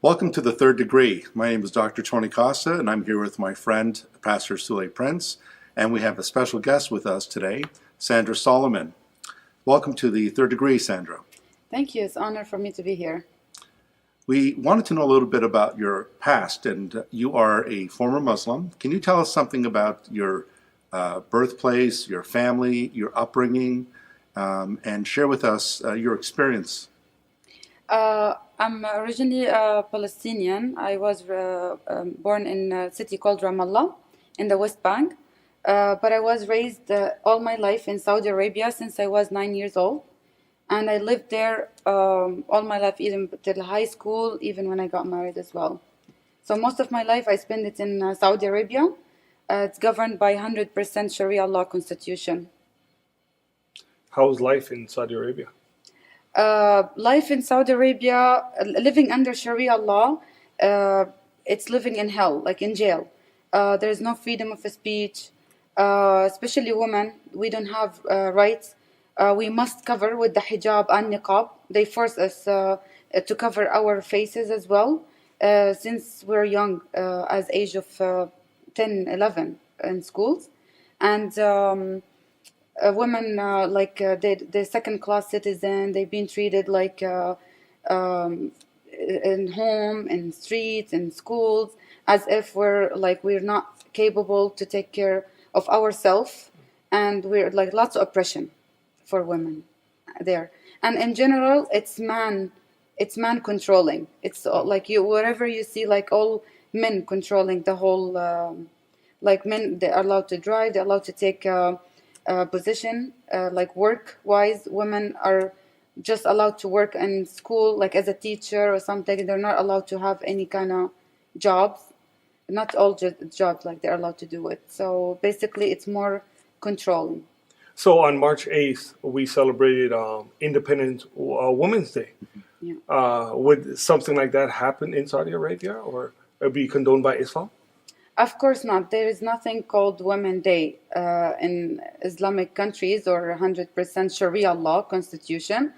Welcome to the Third Degree. My name is Dr. Tony Costa, and I'm here with my friend, Pastor Sule Prince, and we have a special guest with us today, Sandra Solomon. Welcome to the Third Degree, Sandra. Thank you. It's an honor for me to be here. We wanted to know a little bit about your past, and you are a former Muslim. Can you tell us something about your birthplace, your family, your upbringing, and share with us your experience? I'm originally Palestinian. I was born in a city called Ramallah in the West Bank, but I was raised all my life in Saudi Arabia since I was 9 years old. And I lived there all my life, even till high school, even when I got married as well. So most of my life I spent it in Saudi Arabia. It's governed by 100% Sharia law constitution. How's life in Saudi Arabia? Life in Saudi Arabia, living under Sharia law, it's living in hell, like in jail. There's no freedom of speech, especially women. We don't have rights. We must cover with the hijab and niqab. They force us to cover our faces as well since we're young, as age of 10, 11 in schools. And women, they're second-class citizen. They've been treated like in home, in streets, in schools, as if we're not capable to take care of ourselves, and we're like lots of oppression for women there. And in general, it's man controlling. It's like wherever you see like all men controlling the whole, like men, they're allowed to drive, they're allowed to take position, like work-wise. Women are just allowed to work in school, like as a teacher or something. They're not allowed to have any kind of jobs. Not all jobs, like they're allowed to do it. So basically, it's more controlling. So on March 8th, we celebrated Independent Women's Day. Yeah. Would something like that happen in Saudi Arabia, or be condoned by Islam? Of course not. There is nothing called Women's Day in Islamic countries or 100% Sharia law constitution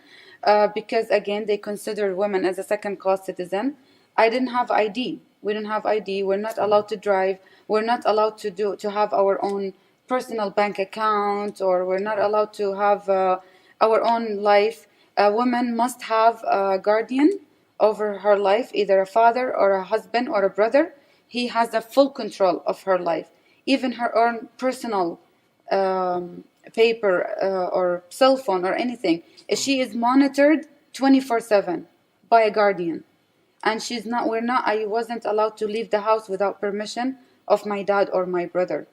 because, again, they consider women as a second-class citizen. I didn't have ID. We don't have ID. We're not allowed to drive. We're not allowed to have our own personal bank account, or we're not allowed to have our own life. A woman must have a guardian over her life, either a father or a husband or a brother. He has the full control of her life, even her own personal paper or cell phone or anything. She is monitored 24/7 by a guardian, and I wasn't allowed to leave the house without permission of my dad or my brother.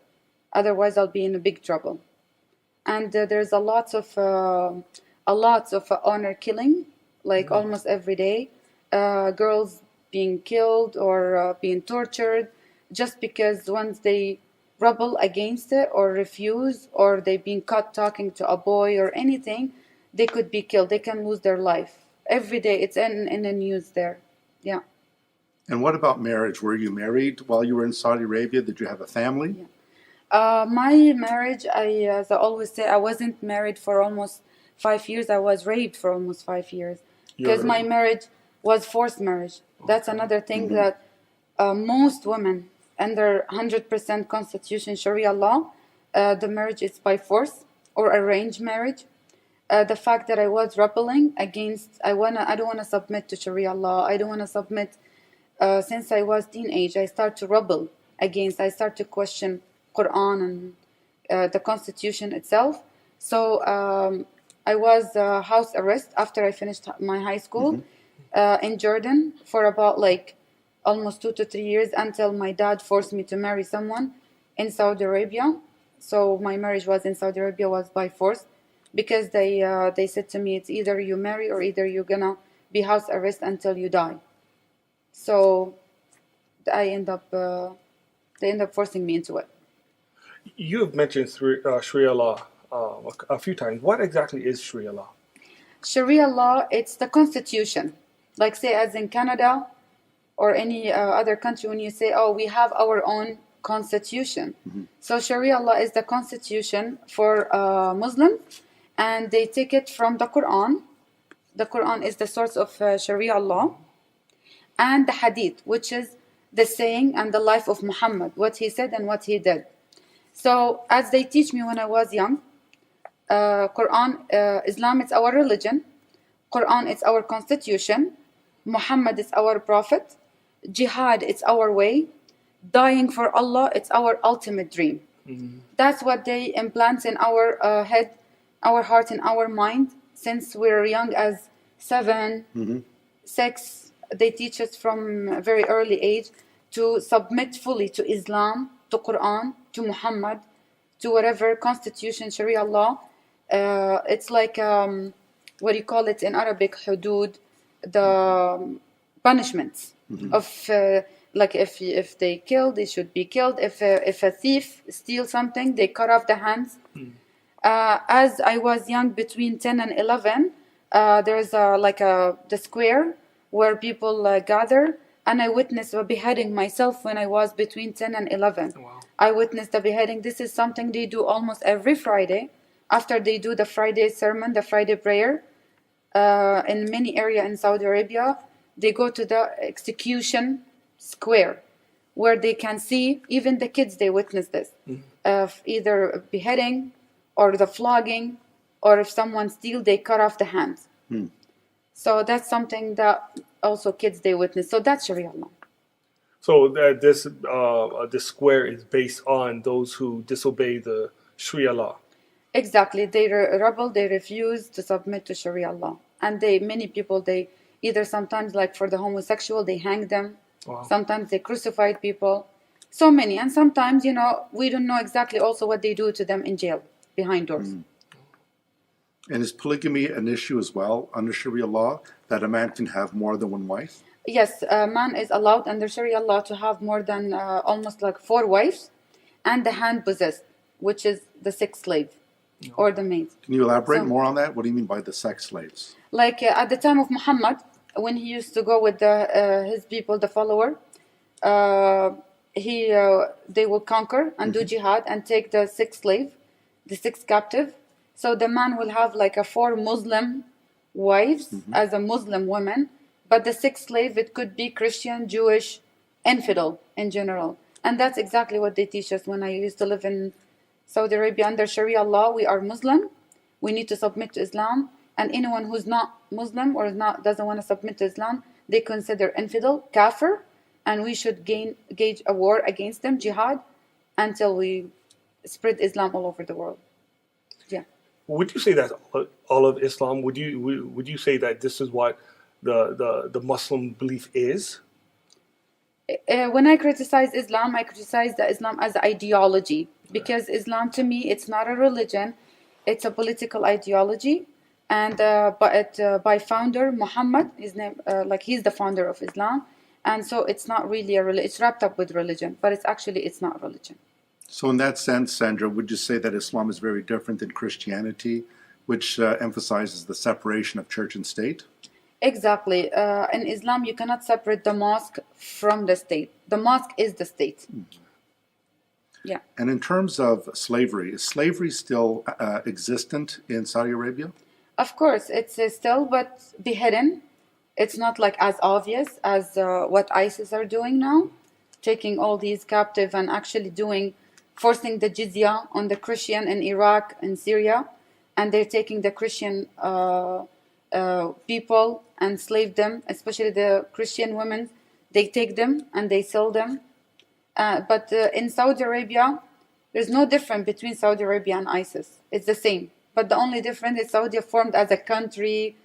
Otherwise, I'll be in a big trouble. And there's a lot of honor killing, like almost every day. Girls being killed or being tortured just because once they rebel against it or refuse, or they've been caught talking to a boy or anything, they could be killed. They can lose their life. Every day, it's in the news there. Yeah. And what about marriage? Were you married while you were in Saudi Arabia? Did you have a family? Yeah. My marriage, as I always say, I wasn't married for almost 5 years. I was raped for almost 5 years because my marriage was forced marriage. That's another thing that most women under 100% Constitution Sharia law, the marriage is by force or arranged marriage. The fact that I was rebelling against, I don't want to submit to Sharia law. I don't want to submit. Since I was teenage, I start to rebel against. I start to question Quran and the Constitution itself. So I was house arrest after I finished my high school in Jordan for about like almost 2 to 3 years until my dad forced me to marry someone in Saudi Arabia. So my marriage was in Saudi Arabia was by force because they said to me, it's either you marry or either you're gonna be house arrest until you die. So they end up forcing me into it. You have mentioned Sharia law a few times. What exactly is Sharia law? Sharia law, it's the constitution. Like say as in Canada or any other country, when you say, oh, we have our own constitution. So Sharia law is the constitution for Muslims, and they take it from the Quran. The Quran is the source of Sharia law. and the hadith, which is the saying and the life of Muhammad, what he said and what he did. So as they teach me when I was young, Islam is our religion, Quran is our constitution, Muhammad is our prophet, jihad is our way, dying for Allah it's our ultimate dream. That's what they implant in our head, our heart, and our mind since we're young as 7, 6. They teach us from a very early age to submit fully to Islam, to Quran, to Muhammad, to whatever constitution, Sharia law. It's like, what do you call it in Arabic, hudud, the punishments of, like if they kill, they should be killed. If a thief steals something, they cut off the hands. As I was young, between 10 and 11, there's the square where people gather, and I witnessed a beheading myself when I was between 10 and 11. Wow. I witnessed the beheading. This is something they do almost every Friday. After they do the Friday sermon, the Friday prayer, in many areas in Saudi Arabia, they go to the execution square where they can see, even the kids, they witness this, of either beheading or the flogging, or if someone steals, they cut off the hands. So that's something that also kids, they witness. So that's Sharia law. So this square is based on those who disobey the Sharia law. Exactly. They rebel, they refuse to submit to Sharia law. And many people, they either sometimes, like for the homosexual, they hang them. Wow. Sometimes they crucified people. So many. And sometimes, we don't know exactly also what they do to them in jail, behind doors. And is polygamy an issue as well under Sharia law, that a man can have more than one wife? Yes, a man is allowed under Sharia law to have more than almost like 4 wives, and the hand possessed, which is the sex slave or the maid. Can you elaborate more on that? What do you mean by the sex slaves? Like at the time of Muhammad, when he used to go with his people, the follower, they will conquer and do jihad and take the 6 slave, the 6 captive. So the man will have like a 4 Muslim wives as a Muslim woman, but the 6 slave, it could be Christian, Jewish, infidel in general. And that's exactly what they teach us. When I used to live in Saudi Arabia under Sharia law, we are Muslim. We need to submit to Islam. And anyone who's not Muslim or doesn't want to submit to Islam, they consider infidel, kafir, and we should gauge a war against them, jihad, until we spread Islam all over the world. Yeah. Would you say that all of Islam? Would you say that this is what the Muslim belief is? When I criticize Islam, I criticize the Islam as an ideology, because Islam to me, it's not a religion, it's a political ideology, and by founder Muhammad, his name, he's the founder of Islam, and so it's not really a religion. It's wrapped up with religion, but it's not religion. So in that sense, Sandra, would you say that Islam is very different than Christianity, which emphasizes the separation of church and state? Exactly. In Islam, you cannot separate the mosque from the state. The mosque is the state. Yeah. And in terms of slavery, is slavery still existent in Saudi Arabia? Of course, it's still, but be hidden. It's not like as obvious as what ISIS are doing now, taking all these captive and actually forcing the jizya on the Christian in Iraq and Syria, and they're taking the Christian people and slave them, especially the Christian women. They take them and they sell them. But in Saudi Arabia, there's no difference between Saudi Arabia and ISIS. It's the same. But the only difference is Saudi formed as a country,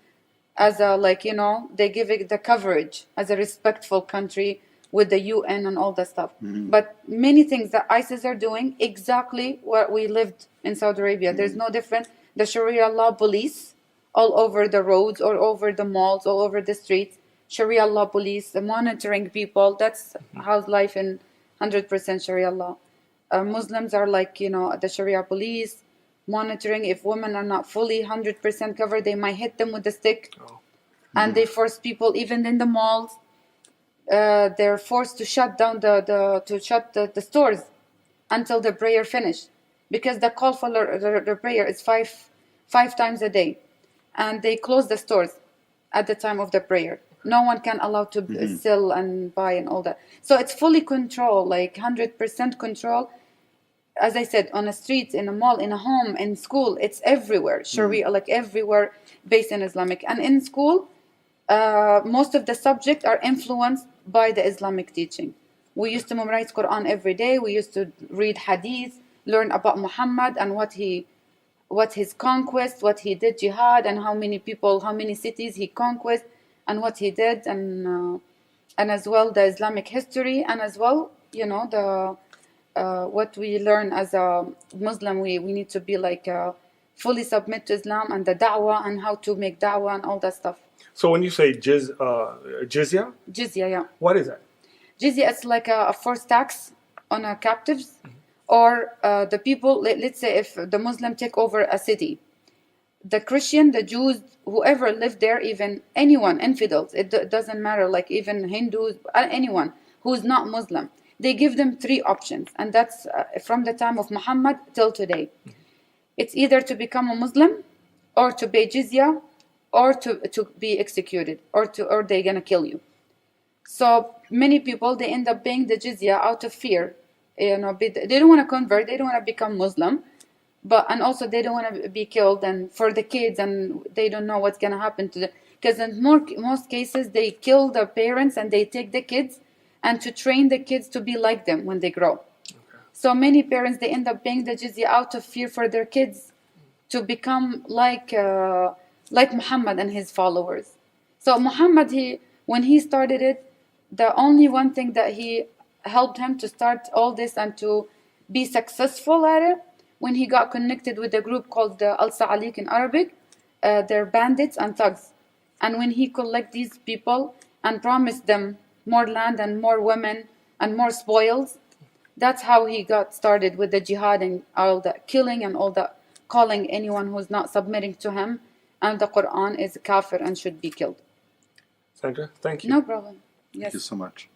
as they give it the coverage as a respectful country with the UN and all that stuff. But many things that ISIS are doing, exactly what we lived in Saudi Arabia. There's no difference. The Sharia law police all over the roads, all over the malls, all over the streets. Sharia law police monitoring people. That's how's life in 100% Sharia law. Muslims are the Sharia police monitoring. If women are not fully 100% covered, they might hit them with a stick. And they force people, even in the malls, they're forced to shut down the stores until the prayer finished, because the call for the prayer is five times a day, and they close the stores at the time of the prayer. No one can allow to sell and buy and all that. So it's fully control, like 100% control. As I said, on the streets, in a mall, in a home, in school, it's everywhere. Sharia, like everywhere, based in Islamic. And in school, most of the subjects are influenced by the Islamic teaching. We used to memorize Quran every day. We used to read Hadith, learn about Muhammad and what his conquest, what he did jihad, and how many people, how many cities he conquered, and what he did, and as well the Islamic history, and as well, the what we learn as a Muslim, we need to be like fully submit to Islam and the da'wah and how to make da'wah and all that stuff. So when you say jizya, Jizya, yeah. what is that? Jizya, it's like a forced tax on captives, or the people. Let's say if the Muslim take over a city, the Christian, the Jews, whoever lived there, even anyone, infidels, it doesn't matter, like even Hindus, anyone who's not Muslim, they give them 3 options, and that's from the time of Muhammad till today. It's either to become a Muslim, or to pay jizya, or to be executed, or they're gonna kill you. So many people, they end up paying the jizya out of fear. They don't want to convert, they don't want to become Muslim, and also they don't want to be killed, and for the kids, and they don't know what's gonna happen to them. Because in most cases, they kill the parents and they take the kids, and to train the kids to be like them when they grow. Okay. So many parents, they end up paying the jizya out of fear for their kids to become like Muhammad and his followers. So Muhammad, when he started it, the only one thing that he helped him to start all this and to be successful at it, when he got connected with a group called the Al-Sa'alik in Arabic, they're bandits and thugs. And when he collect these people and promised them more land and more women and more spoils, that's how he got started with the jihad and all that killing and all that, calling anyone who's not submitting to him and the Quran is kafir and should be killed. Sandra, thank you. No problem. Yes. Thank you so much.